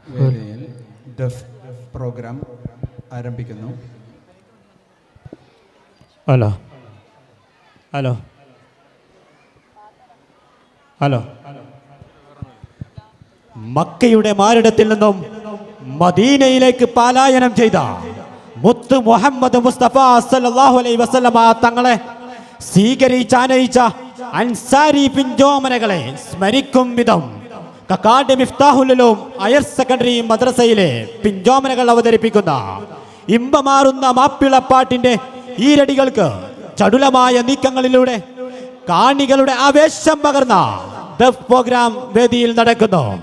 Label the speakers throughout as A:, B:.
A: വേദിയിൽ ദഫ് പ്രോഗ്രാം ആരംഭിക്കുന്നു.
B: Hello hello hello മക്കയുടെ മാരിടത്തിൽ നിന്നും മദീനയിലേക്ക് പലായനം ചെയ്ത മുത്ത് മുഹമ്മദ് മുസ്തഫ സല്ലല്ലാഹു അലൈഹി വസല്ലമ തങ്ങളെ സ്വീകരിച്ചാനയിച്ച അൻസാരി പിഞ്ചോമനകളെ സ്മരിക്കും വിധം കക്കാട് മിഫ്താഹുൽ ഉലൂം ഹയർ സെക്കൻഡറി മദ്രസയിലെ പിഞ്ചോമനകൾ അവതരിപ്പിക്കുന്ന ഇമ്പമാറുന്ന മാപ്പിളപ്പാട്ടിന്റെ ഈരടികൾക്ക് ചടുലമായ നീക്കങ്ങളിലൂടെ കാണികളുടെ ആവേശം പകർന്ന ദഫ് പ്രോഗ്രാം വേദിയിൽ നടക്കുന്നു.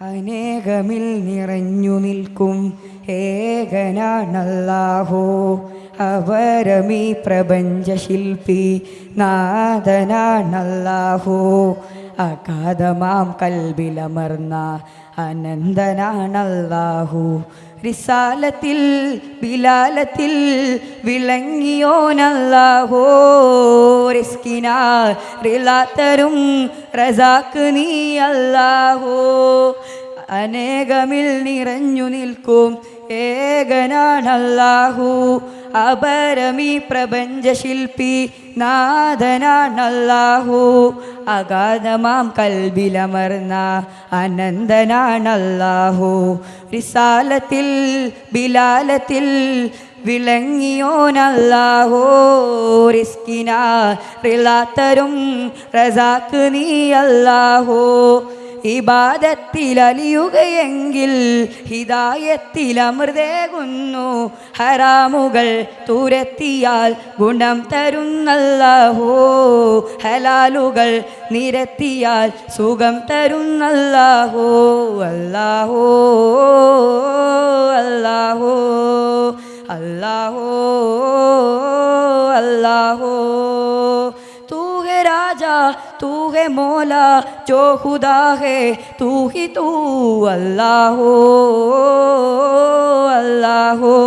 C: അനേകമിൽ നിറഞ്ഞു നിൽക്കും ഏകനാണല്ലാഹു, അവരമീ പ്രപഞ്ച ശില്പി നാഥനാണല്ലാഹു. അഗാധമാം കൽബിലമർന്ന അനന്തനാണല്ലാഹു. റിസാലത്തിൽ ബിലാലത്തിൽ വിളങ്ങിയോനല്ലാഹോ. റിസ്കിനാൽ റിലാത്തരും റസാക്ക് നീ അല്ലാഹോ. അനേകമിൽ നിറഞ്ഞു നിൽക്കും ഏകനാണല്ലാഹു, അപരമീ പ്രപഞ്ച ശില്പി നാഥനാണല്ലാഹു. അഗാധമാം കൽബിലമർന്ന അനന്തനാണല്ലാഹു. റിസാലത്തിൽ ബിലാലത്തിൽ വിളങ്ങിയോനല്ലാഹോ. റിസ്കിനാൽ റിലാത്തരും റസാക്ക് നീ അല്ലാഹോ. ഇബാദത്തിൽ അലിയുകയെങ്കിൽ ഹിദായത്തിൽ അമൃതേകുന്നു. ഹറാമുകൾ തുരത്തിയാൽ ഗുണം തരുന്നല്ലാഹോ. ഹലാലുകൾ നിരത്തിയാൽ സുഖം തരുന്നല്ലാഹോ. അല്ലാഹോ അല്ലാഹോ അല്ലാഹോ അല്ലാഹോ. तू है राजा तू है मौला जो खुदा है तू ही तू अल्लाह हो अल्लाह हो.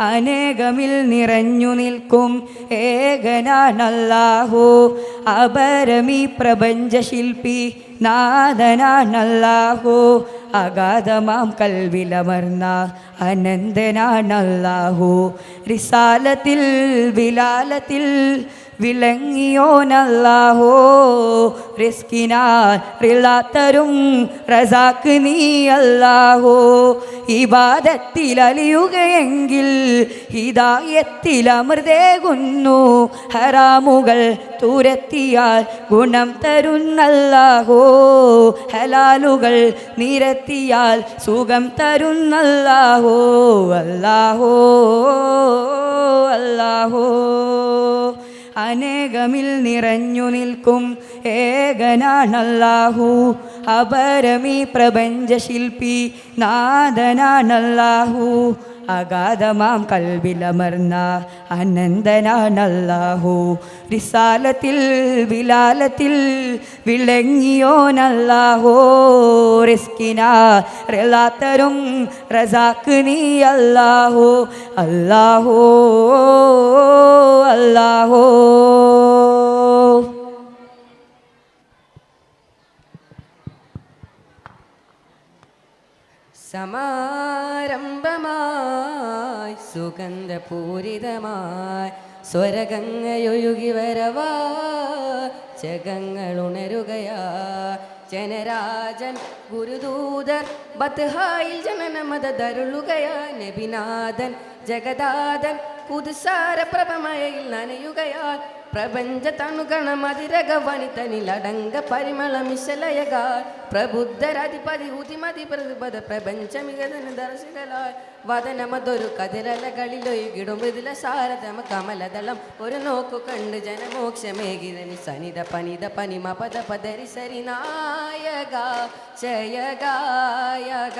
C: അനേകമിൽ നിറഞ്ഞു നിൽക്കും ഏകനാണല്ലാഹു, അപരമീ പ്രപഞ്ച ശില്പി നാഥനാണല്ലാഹു. അഗാധമാം കൽവിലമർന്ന അനന്തനാണല്ലാഹു. റിസാലത്തിൽ വിലാലത്തിൽ വിളങ്ങിയോനല്ലാഹോ. റിസ്കിനാൽ റിലാത്തരും റസാക്ക് നീ അല്ലാഹോ. ഇബാദത്തിൽ അലിയുകയെങ്കിൽ ഹിദായത്തിൽ അമൃതേകുന്നു. ഹറാമുകൾ തുരത്തിയാൽ ഗുണം തരുന്നല്ലാഹോ. ഹലാലുകൾ നിരത്തിയാൽ സുഖം തരുന്നല്ലാഹോ. അല്ലാഹോ അല്ലാഹോ. അനേകമിൽ നിറഞ്ഞു നിൽക്കും ഏകനാണല്ലാഹു, അപരമീ പ്രപഞ്ച ശില്പി നാഥനാണല്ലാഹു. അഗാധമാം കൽബിലമർന്ന അനന്തനാണല്ലാഹു. റിസാലത്തിൽ വിലാലത്തിൽ വിളങ്ങിയോനല്ലാഹോ. റിസ്കിനാൽ റിലാത്തരും റസാക്ക് നീ അല്ലാഹോ. അല്ലാഹോ അല്ലാഹോ.
D: സമാരംഭമായി സുഗന്ധപൂരിതമായി സ്വരഗംഗയൊഴുകി വരവാ ജഗങ്ങൾ ഉണരുകയാ. ജനരാജൻ ഗുരുദൂതർ ബത്ഹായിൽ ജനനമത ദരുളുകയാ. നബിനാഥൻ ജഗദാഥൻ പുതുസാര പ്രഭമയിൽ നനയുകയാൽ. പ്രപഞ്ച തണുഗണ മതിരക വനിതനിലടങ്ക പരിമള മിശലയകാൽ. പ്രബുദ്ധരധിപതി ഉതിമതി പ്രതിപദ പ്രപഞ്ചമികതന് ദർശികളാൽ. വദനമതൊരു കതിരലകളിലൊഴുകിടും മൃദുല സാരതമ കമലദളം ഒരു നോക്കു കണ്ട് ജനമോക്ഷമേകിതനി സനിത പനിത പനിമ പദ പദരി സരി നായക ജയഗായക.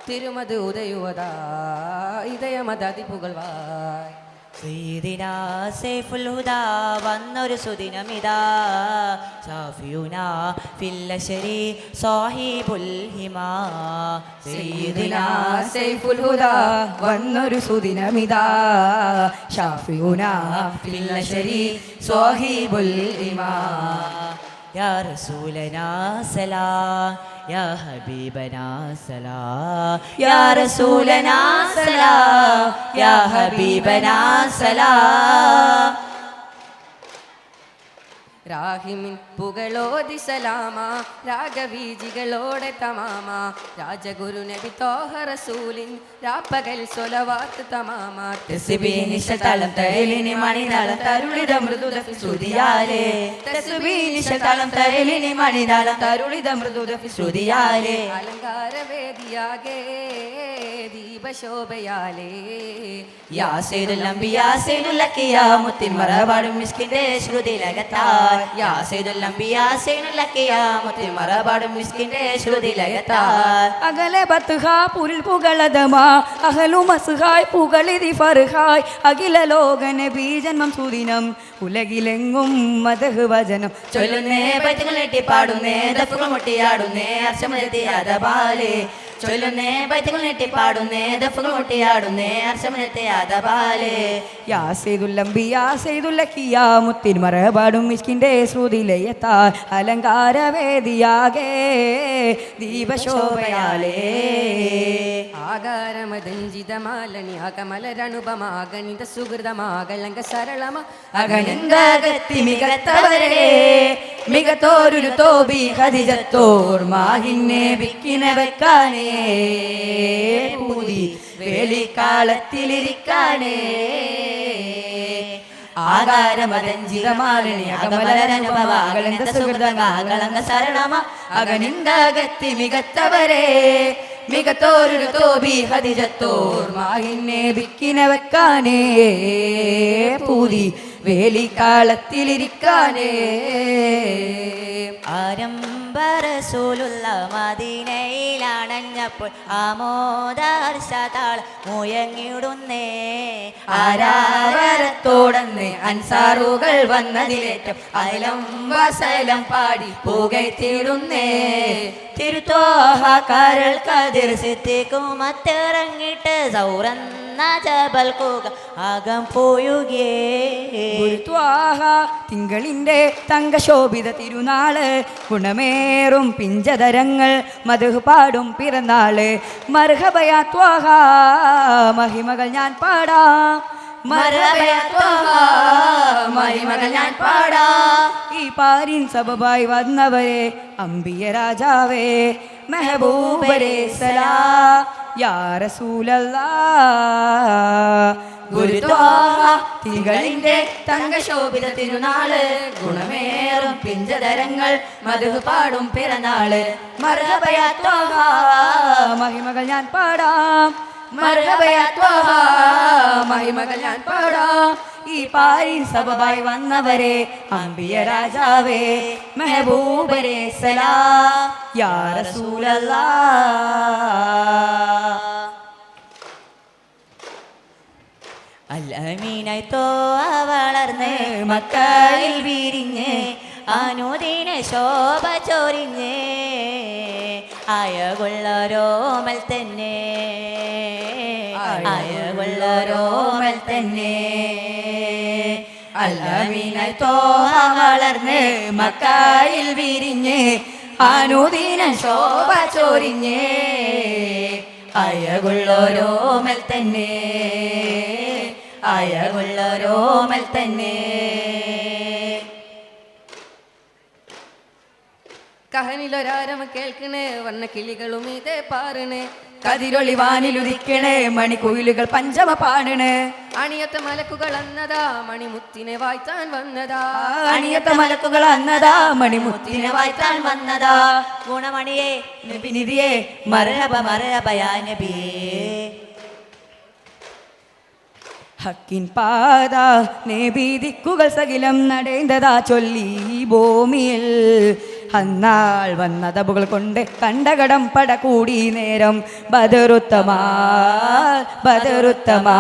D: തിരുമത് ഉദയുവതാ ഇതയമതി പുകൾവായ്.
E: സയ്യിദിനാ സൈഫുൽ ഹുദാ വന്നൊരു സുദിനമിതാ. സാഫിയുനാ ഫില്ലശരി സാഹിബുൽ ഹിമാ.
C: സയ്യിദിനാ സൈഫുൽ ഹുദാ വന്നൊരു സുദിനമിതാ. ഷാഫിയുനാ ഫില്ലശരി സാഹിബുൽ ഹിമാ.
E: യാ റസൂലനാ സലാം യാ ഹബീബനാ സലാം യാ റസൂലനാ സലാം യാ ഹബീബനാ സലാം.
D: രാഹിമിൻ പുകളോതി സലാമ രാഗവീജികളോടെ തമാമ രാജഗുരു നബി തോഹ റസൂലിൻ രാപ്പകൽ സ്വലവാത്ത് തമാമ
E: തസ്ബീനിശതളം തരലിനി മണിനാളം തരുളിത മൃദുദ ശ്രുതിയാലേ തസ്ബീനിശതളം തരലിനി മണിനാളം തരുളിത മൃദുദ ശ്രുതിയാലേ
D: അലങ്കാര വേദിയാകെ ദീപശോഭയാലേ
E: യാ സയ്യിദുൽ അംബിയാ സയ്യിദുൽ അക്കിയാ മുത്തിൻ മറപാടും മിസ്കിന്റെ ശ്രുതിലകത്താൽ യാ സയ്യിദുൽ അംബിയാ സയ്യിദുൽ അക്കിയാ മുത്തിൻ മറപാടും മിസ്കിന്റെ ശ്രുതിലകത്താൽ
C: അകലെ ബത്ഹാ പുരിൽ പുകളതമാ അഹലു മസ്ഹായ് പുകളിതി ഫർഹായ് അഖില ലോകന ബീജന്മം സുദിനം ഉലകിലെങ്ങും മദഹ് വചനം
E: ചൊല്ലുന്നേ ബൈത്തുകൾ നെട്ടി പാടുന്നേ ദഫുകൾ മുട്ടിയാടുന്നേ അർച്ചമനെത്തിയാദബാലേ ചൊല്ലുന്നേ ബൈത്തുകൾ നെട്ടി പാടുന്നേ ദഫുകൾ മുട്ടിയാടുന്നേ അർച്ചമനെത്തിയാദബാലേ
C: യാ സയ്യിദുൽ അംബിയാ സയ്യിദുൽ അക്കിയാ മുത്തിൻ മറപാടും മിസ്കിന്റെ ശ്രുതിലയത്താൽ അലങ്കാര വേദിയാകെ ദീപശോഭയാലേ
D: ആകാരമദഞ്ചിതമാലണി അകമലരണുപമാഗണിത സുഹൃതമാകളങ്ക സരളമ
C: അഗനന്ദഗത്തി മികത്തവരെ മികത്തോരു തോബി ഖദിജത്തോർ മാഹിന്നെ വിക്കിനെ വെക്കാനേ പൂതി വേലിക്കാലത്തിലിരിക്കാനേ
E: ആകാരമരഞ്ജിതമാലിനി അകമലരനുഭവാകളെന്ത സുഹൃതങ്ങളങ്ക സരണമ
C: അഗനിന്ദഗത്തി മികത്തവരെ മികത്തോരു തോബി ഖദിജത്തോർ മാഹിന്നെ വിക്കിനെ വെക്കാനേ പൂതി വേലിക്കാലത്തിലിരിക്കാനേ
E: ആരംഭ റസൂലുള്ള മദീനയിലാണഞ്ഞപ്പോൾ ആമോദർശതാൾ മുയങ്ങിടുന്നേ
C: ആരാവരത്തോടന്ന് അൻസാറുകൾ വന്നതിലേറ്റം അയലം വസലം പാടി പുകഴ്ത്തിടുന്നേ
E: തിരുത്തോഹ കരൾ കതിർ സിത്തിക്കുമത്തിറങ്ങിട്ട് സൗറന്ന ജബൽ കൂക ആകം പോയുകേ
C: ഗുരുത്വാഹ തിങ്കളിന്റെ തങ്കശോഭിത തിരുനാള് ഗുണമേറും പിഞ്ചതരങ്ങൾ മധു പാടും പിറന്നാള് മർഹബയാ ത്വാഹ മഹിമകൾ ഞാൻ പാടാം
E: മർഹബയാ ത്വാഹ മഹിമകൾ ഞാൻ പാടാം.
C: ഈ പാരിൻ സബബായി വന്നവരെ അമ്പിയ രാജാവേ മെഹബൂബരെ സലാം യാ റസൂലല്ലാഹ്.
E: ഗുരുത്വാഹ തിങ്കളിന്റെ തങ്കശോഭിത തിരുനാള് ഗുണമേറും പിഞ്ചതരങ്ങൾ മധു പാടും പിറന്നാള് മർഹബയാ ത്വാഹ
C: മഹിമകൾ ഞാൻ പാടാം
E: മർഹബയാ ത്വാഹ
C: മഹിമകൾ ഞാൻ പാടാം. ഈ പാരിൻ സബബായി വന്നവരെ അമ്പിയ രാജാവേ മെഹബൂബരെ സലാം യാ റസൂലല്ലാഹ്.
E: അൽ-അമീനായി തോഹ വളർന്ന് മക്കയിൽ വിരിഞ്ഞ് അനുദിന ശോഭ ചൊരിഞ്ഞ് അയകുള്ളോരോമൽ തന്നെ അയകുള്ളോരോമൽ തന്നെ
C: അൽ-അമീനായി തോഹ വളർന്ന് മക്കയിൽ വിരിഞ്ഞ് അനുദിന ശോഭ ചൊരിഞ്ഞ്
E: അയകുള്ളോരോമൽ തന്നെ അയകുള്ളോരോമൽ തന്നെ.
D: കഹനിലൊരാരമ കേൾക്കണേ വർണ്ണ കിളികളും ഇതേ പാറണേ
C: കതിരൊളി വാനിലുദിക്കണേ മണിക്കുയിലുകൾ പഞ്ചമ പാടണേ
D: അണിയത്ത മലക്കുകൾ അന്നതാ മണിമുത്തിനെ വായ്ത്താൻ വന്നതാ
C: അണിയത്ത മലക്കുകൾ അന്നതാ മണിമുത്തിനെ
E: വായ്ത്താൻ വന്നതാ ഗുണമണിയെ
C: നബിനിധിയെ
E: മർഹബ മർഹബ യാ നബിയേ.
C: ഹക്കിൻ പാത നബി ദിക്കുകൾ സകിലം നടേണ്ടതാ ചൊല്ലി ഭൂമിയിൽ അന്നാൾ വന്ന തബുകൾ കൊണ്ട് കണ്ടകടം പട കൂടി നേരം ബദറുത്തമാ ബദറുത്തമാ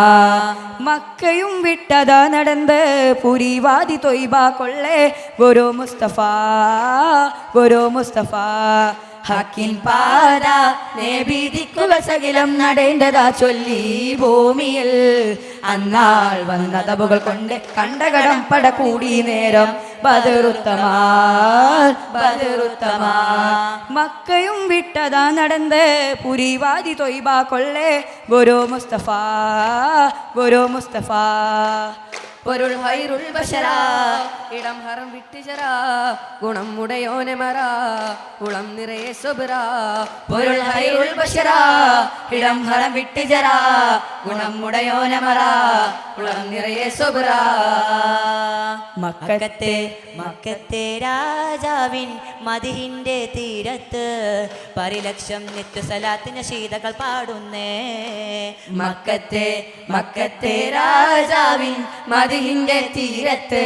C: മക്കയും വിട്ടതാ നടന്ന് പുരിവാദി തൊയ്ബ കൊള്ളേ ഗുരു മുസ്തഫ ഹക്കിൻ പാത നേബിദിക്കുക സകിലം നടേണ്ടതാ ചൊല്ലി ഭൂമിയിൽ അന്നാൾ വന്ന തബുകൾ കൊണ്ട് കണ്ടകടം പട കൂടി നേരം ബദറുത്തമാ മക്കയും വിട്ടതാ നടന്ന് പുരിവാദി തൊയ്ബ കൊള്ളേ ഗുരു മുസ്തഫ
D: പൊരുൾ ഹൈറുൽ ബശര ഇടം ഹറം വിട്ടുചര ഗുണം ഉടയോനെ മറ ഉളം നിറയെ സുബ്ര
C: പൊരുൾ ഹൈറുൽ ബശര ഇടം ഹറം വിട്ടുചര ഗുണം മുടയോനെ മറ ഉളം നിറയെ സുബ്ര
E: മക്കത്തെ രാജാവിൻ മദിഹിന്റെ തീരത്ത് പരിലക്ഷം നിത്യസലാത്തിന് ശീതകൾ പാടുന്നേ
C: മക്കത്തെ രാജാവിൻ മദിഹിന്റെ തീരത്ത്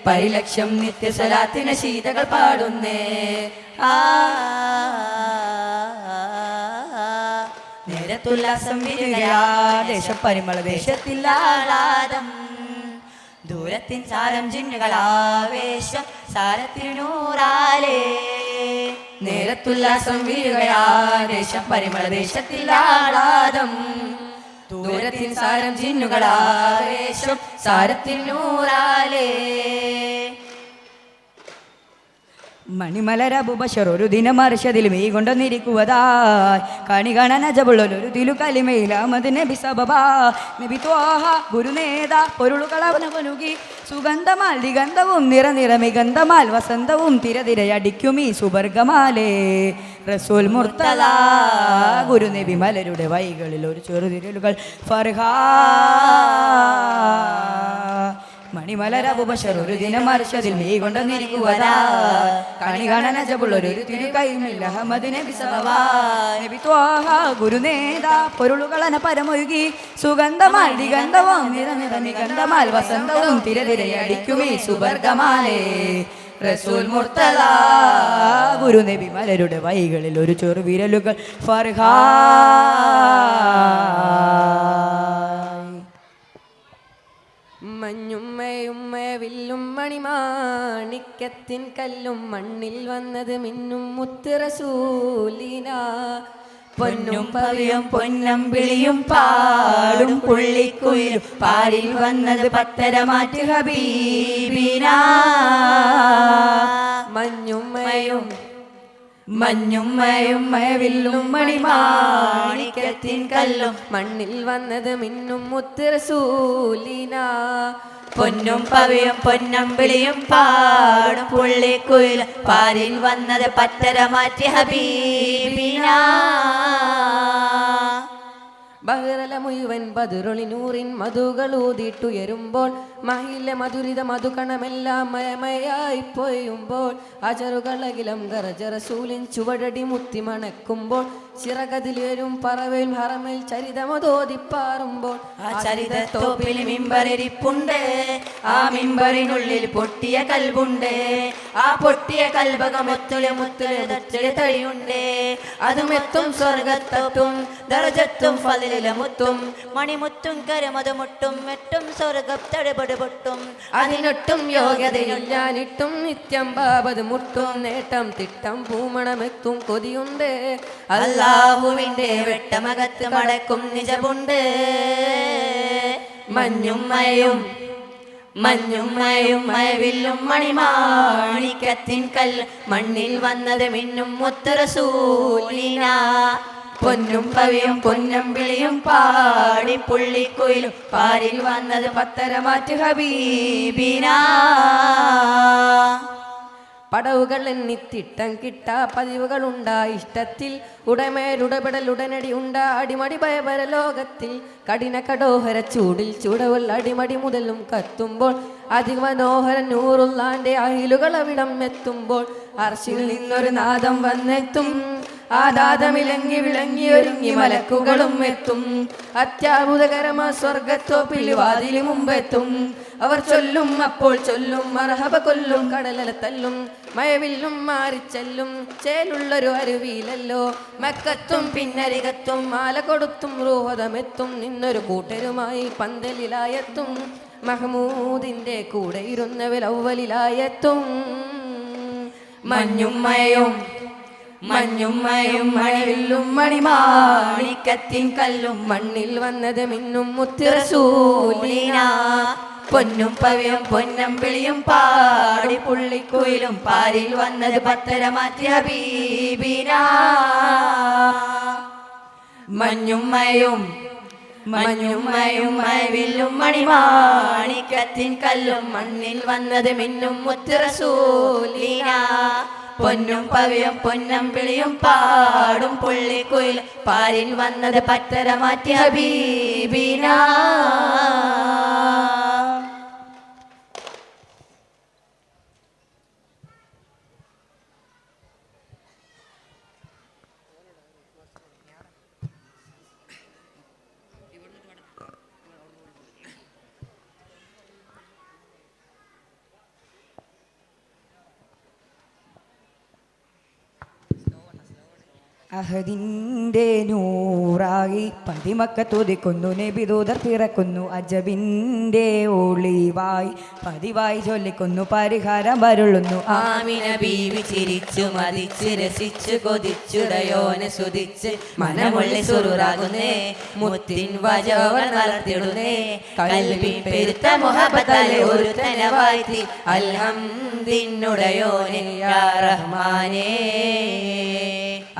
C: പരിലക്ഷം നിത്യസലാത്തിന് ശീതകൾ പാടുന്നേ നേരത്തുല്ലാസം വിരുകയാ ദേശപരിമള ദേശത്തില്ലാഹ്ലാദം ദൂരത്തിൻ സാരം ജിന്നുകളാവേശം സാരത്തിനൂറാലേ നേരത്തുല്ലാസം വിരുകയാ ദേശപരിമള ദേശത്തില്ലാഹ്ലാദം ദൂരത്തിൻ സാരം ജിന്നുകളാവേശം സാരത്തിനൂറാലേ മണിമലരബുബഷർ ഒരു ദിനം അർഷതിൽ മീ കൊണ്ടുവന്നിരിക്കുവതായി കണി കാണാൻ അജബുള്ളൊരു തിലു കലിമയില മത് നബി സബബ നബി ത്വാഹ ഗുരുനേത പൊരുളുകളവനവനുകി സുഗന്ധമാൽ ദിഗന്ധവും നിറമിഗന്ധമാൽ വസന്തവും തിരതിരയടിക്കും ഈ സുബർഗമാലേ റസൂൽ മുർത്തല ഗുരുനബി മലരുടെ വൈകളിൽ ഒരു ചെറുതിരലുകൾ ഫർഹാ മണിമലരബുബഷർ ഒരു ദിനം അർഷതിൽ നീ കൊണ്ടുവന്നിരിക്കുവതാ കണി കാണാൻ അജബുള്ളൊരു തിരു കൈമിൽ അഹമ്മദ് നബി സബബ നബി ത്വാഹ ഗുരുനേത പൊരുളുകളന പരമൊഴുകി സുഗന്ധമാൽ ദിഗന്ധവും നിറമിഗന്ധമാൽ വസന്തവും തിരതിരയടിക്കും ഈ സുബർഗമാലേ റസൂൽ മുർത്തല ഗുരുനബി മലരുടെ വൈകളിൽ ഒരു ചെറുവിരലുകൾ ഫർഹാ
D: വില്ലും മണിമാണിക്കത്തിൻ കല്ലും മണ്ണിൽ വന്നത് മിന്നും മുത്ത് റസൂലിന
C: പൊന്നും പവിയും പൊന്നമ്പിളിയും പാടും പുള്ളിക്കുയിലും പാലിൽ വന്നത് പത്തരമാറ്റ് ഹബീബിന മഞ്ഞും മയവില്ലും മണിമാണിക്കത്തിൻ കല്ലും
D: മണ്ണിൽ വന്നത് മിന്നും മുത്ത് റസൂലിന
C: പൊന്നും പവിയും പൊന്നമ്പിളിയും പാടും പുള്ളിക്കുയിലും പാലിൽ വന്നത് പത്തരമാറ്റ് ഹബീബിന
D: ബഹ്റല മുഴുവൻ ബദുറൊളി നൂറിൻ മധുകളൂതിട്ടുയരുമ്പോൾ മഹില മധുരിത മധുകണമെല്ലാം മയമയായി പൊയ്യുമ്പോൾ അജറുകളകിലം ഗറജറസൂലിൻ ചുവടടി മുത്തി മണക്കുമ്പോൾ ചിറകതിലേരും പറവയിൽ ഹറമയിൽ ചരിതമതോതിപ്പാറുമ്പോൾ
C: ആ ചരിതത്തോപ്പിൽ മിമ്പരിപ്പുണ്ട് ആ മിമ്പറിനുള്ളിൽ പൊട്ടിയ കൽബുണ്ട് ആ പൊട്ടിയ കൽബകമൊത്തുല തടിയുണ്ട് അതുമെത്തും സ്വർഗത്തൊട്ടും ദർജത്തും ഫലിലമുത്തും മണിമുത്തും കരമതുമുട്ടും മെട്ടും സ്വർഗത്തടപട് പൊട്ടും
D: അതിനൊട്ടും യോഗ്യതയില്ലാനിട്ടും നിത്യം ബാബത് മുട്ടും നേട്ടം തിട്ടം പൂമണമെത്തും കൊതിയുണ്ട്
C: അല്ലാഹുവിന്റെ വെട്ടമകത്ത് മടക്കും നിജമുണ്ട് മഞ്ഞും മയവില്ലും മണിമാണിക്കത്തിൻ കല്ല് മണ്ണിൽ വന്നത് മിന്നും മുത്ത് റസൂലിന പൊന്നും പവിയും പൊന്നമ്പിളിയും പാടി പുള്ളിക്കുയിലും പാരിൽ വന്നത് പത്തരമാറ്റ് ഹബീബിന
D: പടവുകൾ എണ്ണിത്തിട്ടം കിട്ടാ പതിവുകളുണ്ടാ ഇഷ്ടത്തിൽ ഉടമേലുടപെടൽ ഉടനടി ഉണ്ടാ അടിമടി ഭയപര ലോകത്തിൽ കഠിന കടോഹര ചൂടിൽ ചൂടവൽ അടിമടി മുതലും കത്തുമ്പോൾ അധിക മനോഹര നൂറുള്ളാന്റെ അഹിലുകൾ അവിടം എത്തുമ്പോൾ അർശിൽ നിന്നൊരു നാദം വന്നെത്തും ആ നാദമിലങ്ങി വിളങ്ങി ഒരുങ്ങി മലക്കുകളും എത്തും അത്യാഭുതകരമ സ്വർഗത്തോപ്പിൽ വാതിലു മുമ്പെത്തും അവർ ചൊല്ലും അപ്പോൾ ചൊല്ലും മർഹബ കൊല്ലും കടലല തല്ലും മയവില്ലും മാറിച്ചെല്ലും ചേലുള്ളൊരു അരുവിയിലല്ലോ മക്കത്തും പിന്നരികത്തും മാല കൊടുത്തും റൂഹതമെത്തും നിന്നൊരു കൂട്ടരുമായി പന്തലിലായെത്തും മഹമൂദിന്റെ കൂടെ ഇരുന്നവൽ ഔവലിലായെത്തും
C: മഞ്ഞും മഞ്ഞും മയും മഴവില്ലും മണിമാണിക്കത്തിൻ കല്ലും
D: മണ്ണിൽ വന്നത് മിന്നും മുത്തിറസൂലിന
E: പൊന്നും പവ്യം പൊന്നം വിളിയും പാടി പുള്ളിക്കുയിലും പാരിൽ വന്നത് പത്തര മാറ്റിയ ഹബീബിന മഞ്ഞും മയും മഴവില്ലും മണിമാണിക്കത്തിൻ കല്ലും മണ്ണിൽ വന്നത് മിന്നും മുത്തിറസൂലിന പൊന്നും പവ്യം പൊന്നം വിളിയും പാടും പുള്ളിക്കുയിൽ പാരിൽ വന്നത് പത്തര മാറ്റി ഹബീബിന
C: അഹദിൻ്റെ നൂറായി പതിമക്കത്തുതിക്കുന്നു നബിദൂതർ പിറക്കുന്നു അജബിൻ്റെ ഒളിവായി പതിവായി ചൊല്ലിക്കുന്നു പരിഹാരം വരുള്ളുന്നു
E: ആമിന ബീവി ചിരിച്ചു മതിച്ച് രസിച്ചു കൊതിച്ചുടയോനെ സുതിച്ച് മനമുള്ളി സുറുറാകുന്നേ മുത്തിൻ വജോകൾ വളർത്തിടുന്നേ കൽബി പെരുത്ത മുഹബത്താലെ ഒരു തനവായി അൽഹംദിനുടയോനെ യാ റഹ്മാനേ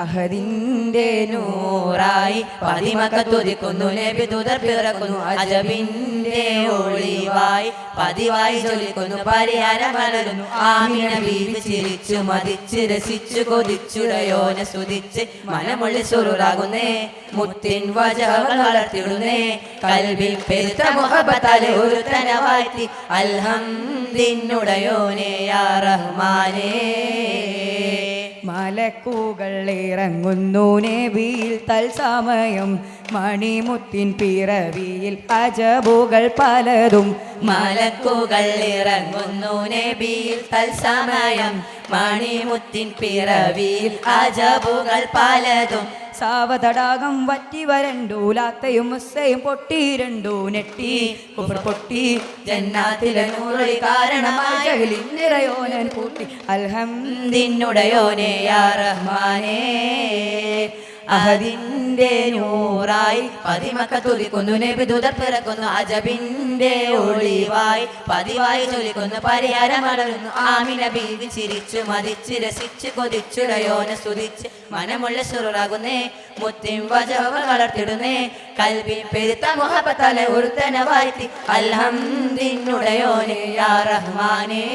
C: അഹദിൻ്റെ
E: നൂറായി പതിമക്കത്തുതിക്കുന്നു നബിദൂതർ പിറക്കുന്നു അജബിന്റെ ഒളിവായി പതിവായി ചൊല്ലിക്കുന്നു പരിഹാരം വളരുന്നു ആമിന ബീവി ചിരിച്ചു മതിച്ച് രസിച്ചു കൊതിച്ചുടയോനെ സ്തുതിച്ച് മനമുള്ളി സുറുറാകുന്നേ മുത്തിൻ വജകൾ വളർത്തിടുന്നേ കൽബിൽ പെരുത്ത മുഹബത്താലെ ഒരു തനവാഴ്ത്തി അൽഹംദിനുടയോനെ യാ റഹ്മാനേ
C: മലക്കുകൾ ഇറങ്ങുന്നു നബിയിൽ തൽസമയം മണിമുത്തിൻ പിറവിയിൽ അജബുകൾ പലതും
E: മലക്കുകൾ ഇറങ്ങുന്നു നബിയിൽ തൽസമയം മണിമുത്തിൻ പിറവിയിൽ അജബുകൾ പലതും
C: സാവതടാകം വറ്റി വരണ്ടു ലാത്തയും മുസ്സയും പൊട്ടിരണ്ടു നെട്ടി കുഫർ പൊട്ടി
E: ജന്നാത്തിലെ നൂറൊളി കാരണമായി
C: ജഹലിൻ നിറയോനൻ കൂട്ടി
E: അൽഹംദിനുടയോനെ യാ റഹ്മാനേ അഹദിന്റെ നൂറായി പതിമക്കത്തുതിക്കുന്നു നബിദൂതർ പിറക്കുന്നു അജബിന്റെ ഒളിവായി പതിവായി ചൊല്ലിക്കുന്നു പരിഹാരം വളരുന്നു ആമിന ബീവി ചിരിച്ചു മതിച്ച് രസിച്ചു കൊതിച്ചുടയോനെ സ്തുതിച്ച് മനമുള്ള സുറുറാകുന്നേ മുത്തിൻ വജകൾ വളർത്തിടുന്നേ കൽബിൽ പെരുത്ത മുഹബത്താലെ ഒരുത്തന വാഴ്ത്തി അൽഹംദിനുടയോനെ യാ റഹ്മാനേ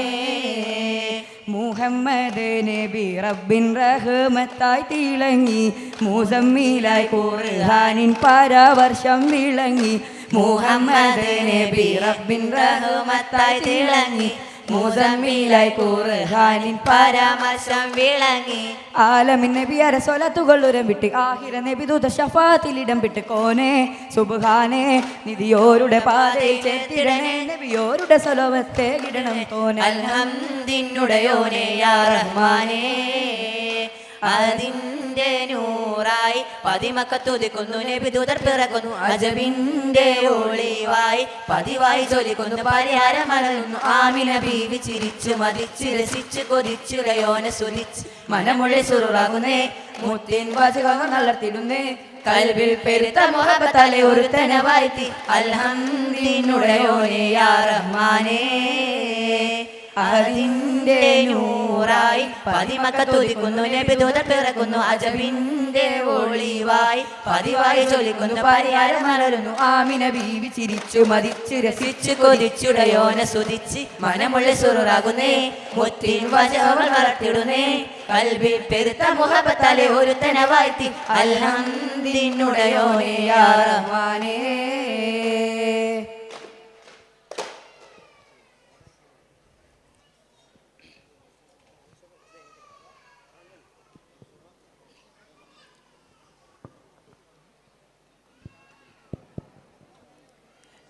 C: മുഹമ്മദ് നബി റബ്ബിൻ റഹ്മത്തായി തിളങ്ങി മുസമ്മിലായി ഖുർആനിൻ പരാവർഷം വിളങ്ങി
E: മുഹമ്മദ് നബി റബ്ബിൻ റഹ്മത്തായി തിളങ്ങി മുസമ്മിലായി ഖുർആനിൻ പരാമർശം വിളങ്ങി
C: ആലമിൻ നബി അരസൊലത്തുകൾ ഉരം വിട്ട് ആഹിറ നബി ദൂത ഷഫാത്തിലിടം വിട്ട് കോനെ സുബ്ഹാനെ നിധിയോരുടെ പാതയിൽ ചേർത്തിടണേ നബിയോരുടെ സ്വലവത്തെ ഇടണം തോനെ
E: അൽഹംദിനുടയോനെ യാ റഹ്മാനേ അതിന്റെ നൂറായി പതിമക്കത്തുതിക്കുന്നു നബിദൂതർ പിറക്കുന്നു അജബിന്റെ ഒളിവായി പതിവായി ചൊല്ലിക്കുന്നു പരിഹാരം വളരുന്നു ആമിന ബീവി ചിരിച്ചു മതിച്ച് രസിച്ചു കൊതിച്ചുടയോനെ സ്തുതിച്ച് മനമുള്ളി സുറുറാകുന്നേ മുത്തിൻ വചകങ്ങൾ വളർത്തിടുന്നേ കൽബിൽ പെരുത്ത മുഹബത്താലെ ഒരുത്തന വാഴ്ത്തി അൽഹംദിനുടയോനെ യാ റഹ്മാനേ അതിന്റെ നൂറായി പതിമക്കത്തുതിക്കുന്നു നബിദൂതർ പിറക്കുന്നു അജബിന്റെ ഒളിവായി പതിവായി ചൊല്ലിക്കുന്നു പരിഹാരം വളരുന്നു
C: ആമിന ബീവി ചിരിച്ചു മതിച്ച്
E: രസിച്ചു കൊതിച്ചുടയോനെ സ്തുതിച്ച് മനമുള്ളി സുറുറാകുന്നേ മുത്തിൻ വജകൾ വളർത്തിടുന്നേ കൽബിൽ പെരുത്ത മുഹബത്താലെ ഒരുത്തന വാഴ്ത്തി അൽഹംദിനുടയോനെ യാ റഹ്മാനേ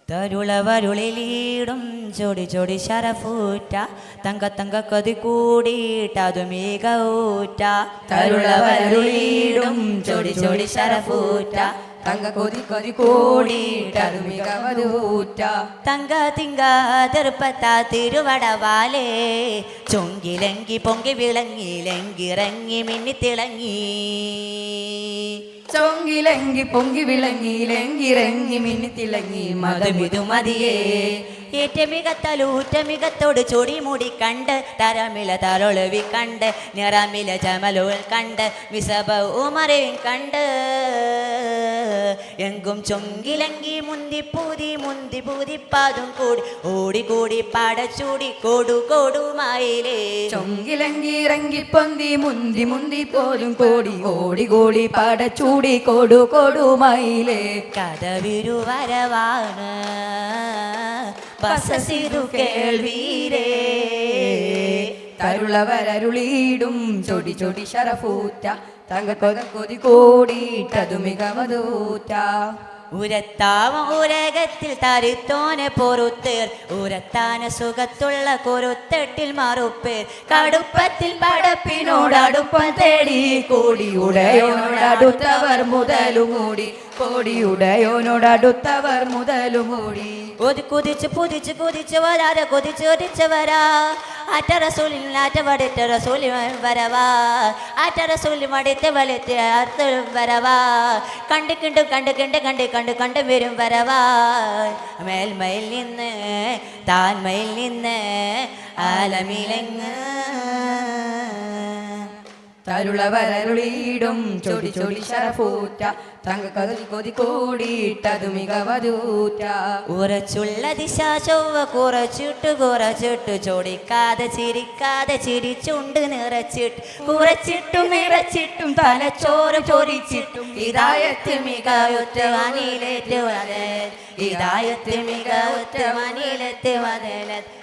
E: തരുളവരുളിലീടും ചൊടി ചൊടി ശരഫൂറ്റ തങ്ക തങ്ക കൊതി കൂടിയിട്ടതു മികവൂറ്റ തരുളവരുളിലീടും ചൊടി ചൊടി ശരഫൂറ്റ
C: തങ്ക കൊതി കൊതി കോടിയിട്ടതു മികവതൂറ്റ
E: തങ്ക തിങ്ക തെറുപ്പത്താ തിരുവടവാലേ ചൊങ്കിലങ്കി പൊങ്കി വിളങ്ങിലെങ്കിറങ്ങി മിന്നിത്തിളങ്ങി
C: ചൊങ്കിലെങ്കി പൊങ്കി വിളങ്ങിയിലെങ്കിറങ്ങി മിന്നിത്തിളങ്ങി മതമിതു മതിയേ
E: ഏറ്റമികത്തലൂറ്റമികത്തോട് ചൊടി മൂടി കണ്ട് തരമില തലൊളവി കണ്ട് നിറമില ജമലുകൾ കണ്ട് വിസബ ഉമരയും കണ്ട് എങ്കും ചൊങ്കിലങ്കി മുന്തി പൂതി പാതും കൂടി ഓടി കൂടി പാടച്ചൂടി കൊടു കൊടുമായിലേ
C: ചൊങ്കിലങ്കി ഇറങ്ങി പൊന്തി മുന്തി മുന്തി പോലും കോടി ഓടി കോടി പാടച്ചൂടി കൊടു കൊടുമയിലേ
E: കഥ വിരുവരവാണ് ബസസിരു കേൾവീരേ
C: തരുളവരരുളീടും ചൊടി ചൊടി ശരഫൂറ്റ തങ്ക കൊത കൊതി കോടിയിട്ടതു മികവതൂറ്റ
E: ഉരത്താവ ഉരകത്തിൽ തരുത്തോനെ പൊറുത്തേർ ഉരത്താന സുഖത്തുള്ള കൊരുത്തെട്ടിൽ മറുപ്പേർ കടുപ്പത്തിൽ പടപ്പിനോട് അടുപ്പം തേടി
C: കോടിയുടയോടടുത്തവർ മുതലും കൂടി കോടിയുടയോനോടടുത്തവർ മുതലും കൂടി
E: കുതിച്ച് പുതിച്ച് കുതിച്ച് വരാതെ കുതിച്ച് വരാ അറ്ററസൂലിൽ ആറ്റവടിറ്ററസൂലി വരവാ അറ്ററസൂലി മടിത്ത് വലിത്ത് വരവാ കണ്ട് വരും വരവാ മേൽമയിൽ നിന്ന് താൻമയിൽ നിന്ന് ആലമിലങ്ങ്
C: തരുളവരരുളീടും ചൊടി ചൊടി ശരഫൂറ്റ തങ്ക കൊതി കൊതി കോടിയിട്ടതു മികവതൂറ്റ
E: ഉറച്ചുള്ള ദിശ ചൊവ്വ കുറച്ചിട്ടു ചോടിക്കാതെ ചിരിക്കാതെ ചിരിച്ചുണ്ട് നിറച്ചിട്ടും
C: തലച്ചോറ് പൊരിച്ചിട്ടും
E: ഇതായത്ത് മികവുറ്റ വനിലെത്ത്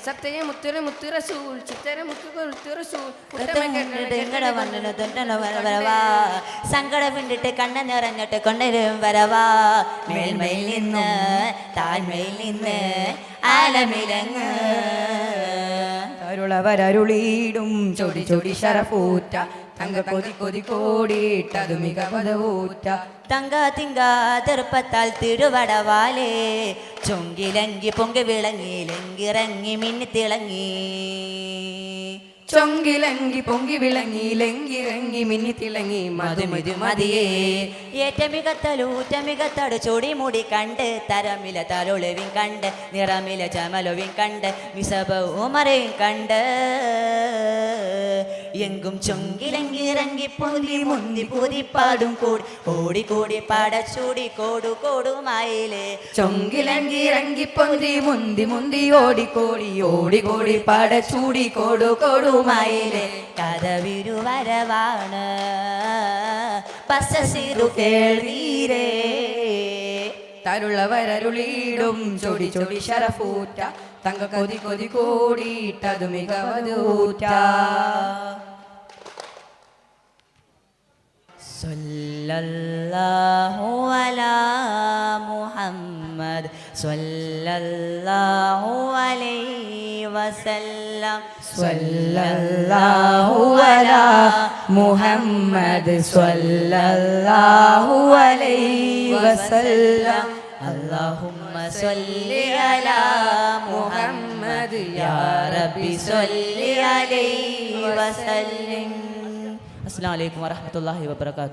D: സത്തയെ മുത്തുര മുത്തുറസൂൽ ചിത്തര മുത്തുറസൂൽ
E: സങ്കട വിണ്ടിട്ട് കണ്ണ നിറഞ്ഞിട്ട് കൊണ്ടുവരും വരവാ മേൽമയിൽ നിന്ന് താഴ്മയിൽ നിന്ന് ആലമിലങ്ങ്
C: തരുളവരരുളീടും ചൊടി ചൊടി ശരഫൂറ്റ തങ്ക കൊതി കൊതി കോടിയിട്ടതു മികവതൂറ്റ
E: തങ്ക തിങ്ക തെറുപ്പത്താൽ തിരുവടവാലേ ചൊങ്കിലങ്കി പൊങ്കി വിളങ്ങിലെങ്കിറങ്ങി മിന്നിത്തിളങ്ങി
C: ചൊങ്കിലങ്കി പൊങ്കി വിളങ്ങിയിലെങ്കിറങ്ങി മിന്നിത്തിളങ്ങി മധുമിതു മതിയേ
E: ഏറ്റമികത്തലൂറ്റമികത്തട് ചൊടി മുടി കണ്ട് തരമില തലൊളവിൻ കണ്ട് നിറമില ചമലവിൻ കണ്ട് വിസബ ഉമരയും കണ്ട് എങ്കും ചൊങ്കിലങ്കിറങ്ങി പൂതി മുന്തി പൂതിപ്പാടും കൂടി ഓടി കൂടി പാടച്ചൂടി കൊടു കൊടുമായിലേ
C: ചൊങ്കിലങ്കി ഇറങ്ങി പൊന്തി മുന്തി മുന്തി ഓടിക്കോടി ഓടിക്കോടി പാടച്ചൂടി കൊടു കൊടുമായിലേ
E: കഥ വിരുവരവാണ് ബസസിരു കേൾവീരേ
C: തരുളവരരുളീടും ചൊടി ചൊടി ശരഫൂറ്റ തങ്ക കൊതി കൊതി കോടിയിട്ടതു മികവതൂറ്റ
E: സല്ലല്ലാഹു അലാ മുഹമ്മദ് സല്ലല്ലാഹു അലൈഹി വസല്ലം
C: സല്ലല്ലാഹു അലാ മുഹമ്മദ് സല്ലല്ലാഹു അലൈഹി വസല്ലം
E: اللهم صل على محمد يا ربي صل عليه وسلم. السلام عليكم ورحمة الله وبركاته.